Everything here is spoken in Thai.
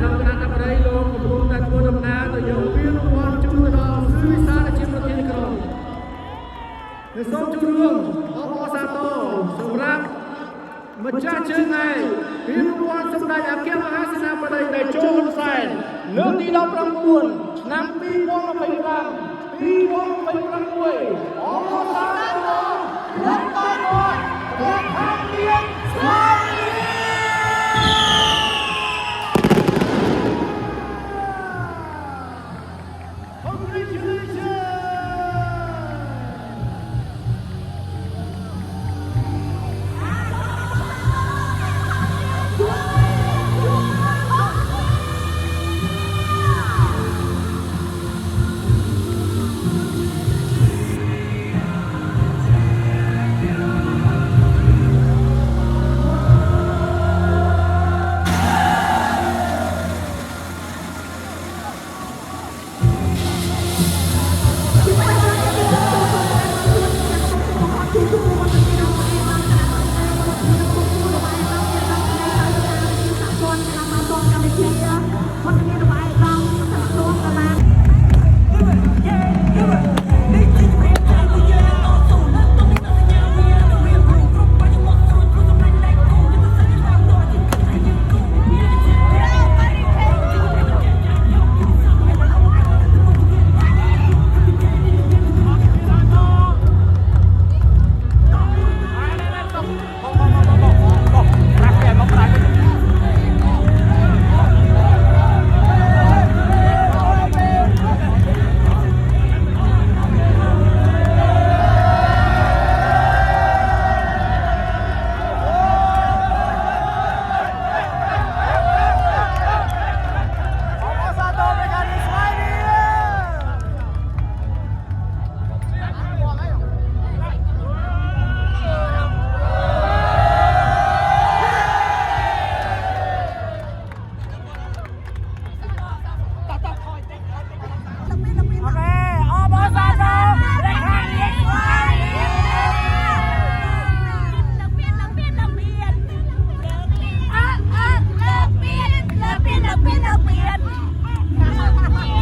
เราคณะนักเรียนลงกลุ่มแต่ตัวดำน้ำตัวอย่างวิววันจุดเราสื่อสารจิตวิทยากรในสองจุดรวมอบสาโตสำหรับมาจากเชียงใหม่วิววันสำหรับอาเกียมหาสนาประเดี๋ยวในโจฮุนไซน์เลือกที่เราประมูลนำปีวงไปรังปีวงไปรังด้วยอบสาโตและตอนวันและทางเรียนสายเ